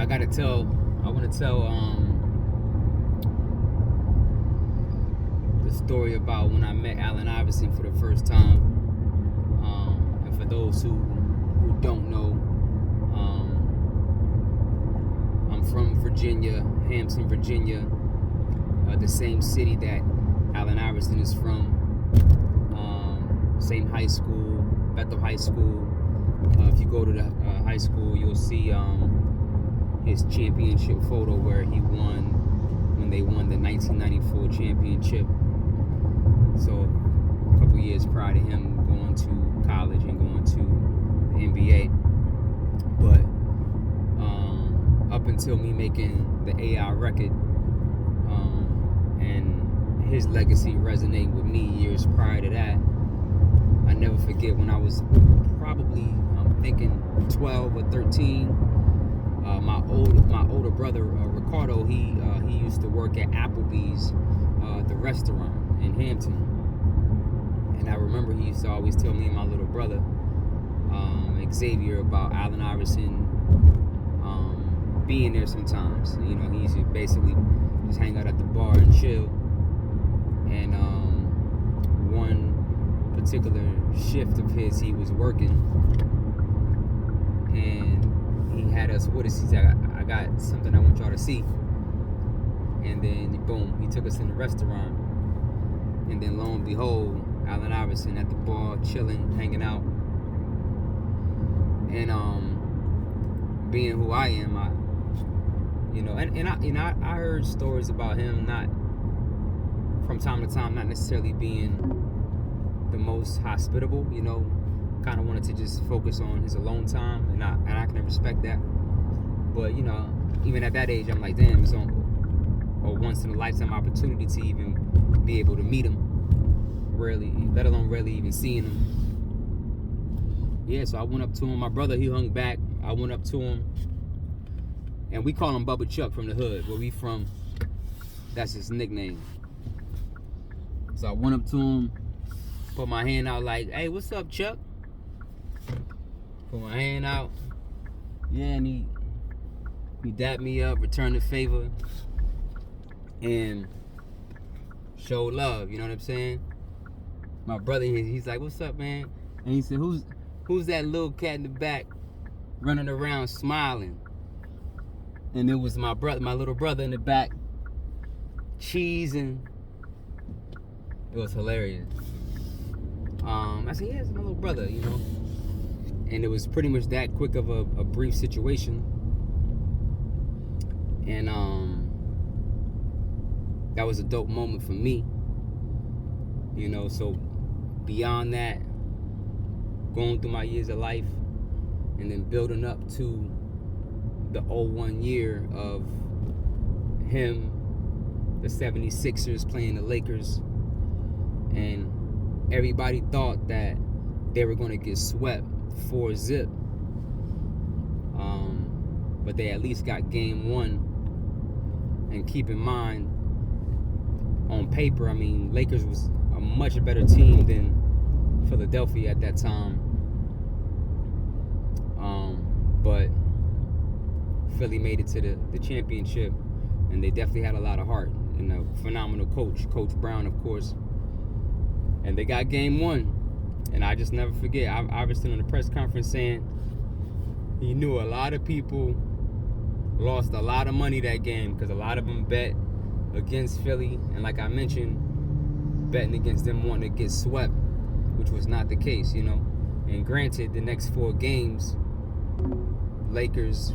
I want to tell the story about when I met Allen Iverson for the first time. And for those who don't know, I'm from Virginia, Hampton, Virginia, the same city that Allen Iverson is from. Same high school, Bethel High School. If you go to the high school, you'll see his championship photo where he won when they won the 1994 championship. So a couple years prior to him going to college and going to the NBA. But up until me making the AI record, and his legacy resonated with me years prior to that, I never forget when I was probably, I'm thinking 12 or 13. My older brother Ricardo, he used to work at Applebee's, the restaurant in Hampton, and I remember he used to always tell me and my little brother Xavier about Allen Iverson being there sometimes. You know, he used to basically just hang out at the bar and chill. And one particular shift of his, he was working, and he had us with us. He said, I got something I want y'all to see. And then boom, he took us in the restaurant, and then lo and behold, Allen Iverson at the bar chilling, hanging out. And being who I am, I heard stories about him, not from time to time, not necessarily being the most hospitable, you know, kind of wanted to just focus on his alone time, and I can respect that. But, you know, even at that age, I'm like, damn, it's a once in a lifetime opportunity to even be able to meet him, rarely, let alone rarely even seeing him. Yeah, so I went up to him. My brother, he hung back. I went up to him, and we call him Bubba Chuck from the hood. Where we from, that's his nickname. So I went up to him, put my hand out like, hey, what's up, Chuck? Put my hand out. Yeah, and he dapped me up, returned the favor, and showed love, you know what I'm saying? My brother, he's like, what's up, man? And he said, who's that little cat in the back running around smiling? And it was my little brother in the back, cheesing. It was hilarious. I said, yeah, it's my little brother, you know. And it was pretty much that quick of a brief situation. And that was a dope moment for me. You know, so beyond that, going through my years of life and then building up to the 01 year of him, the 76ers playing the Lakers, and everybody thought that they were going to get swept 4-0, but they at least got game one. And keep in mind, on paper, I mean, Lakers was a much better team than Philadelphia at that time, but Philly made it to the championship, and they definitely had a lot of heart and a phenomenal coach, Coach Brown, of course. And they got game one. And I just never forget, Iverson on the press conference saying he knew a lot of people lost a lot of money that game because a lot of them bet against Philly. And like I mentioned, betting against them wanting to get swept, which was not the case, you know. And granted, the next 4 games, Lakers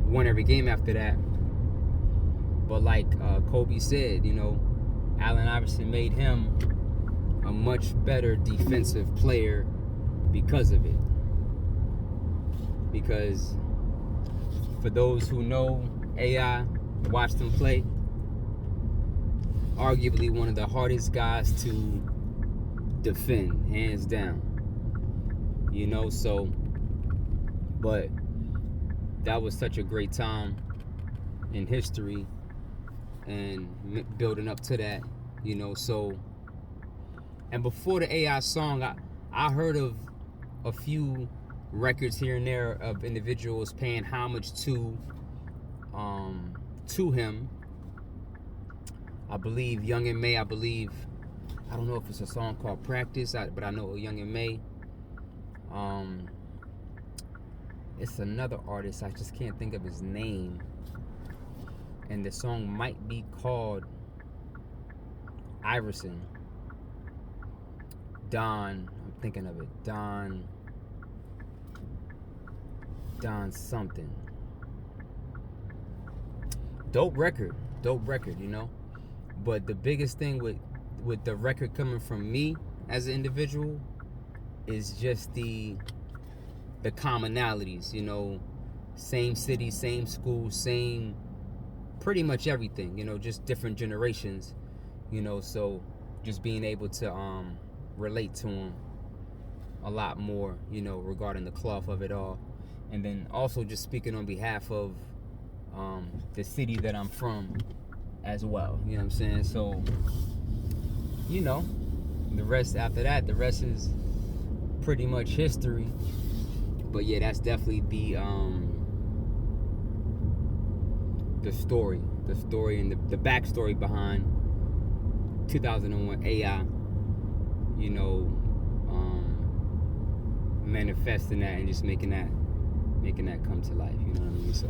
won every game after that. But like Kobe said, you know, Allen Iverson made him a much better defensive player because of it. Because for those who know AI, watched him play, arguably one of the hardest guys to defend, hands down. You know, so, but that was such a great time in history and building up to that, you know. So, and before the AI song, I heard of a few records here and there of individuals paying homage to him. I believe Young and May, I don't know if it's a song called Practice, but I know Young and May. It's another artist, I just can't think of his name. And the song might be called Iverson. Don, I'm thinking of it. Don something. Dope record, you know. But the biggest thing with the record coming from me as an individual is just the commonalities, you know. Same city, same school, same pretty much everything, you know, just different generations, you know. So just being able to relate to them a lot more, you know, regarding the cloth of it all. And then also just speaking on behalf of the city that I'm from as well, you know what I'm saying? So, you know, the rest is pretty much history. But yeah, that's definitely the story and the backstory behind 2001 AI, you know, manifesting that and just making that come to life, you know what I mean? So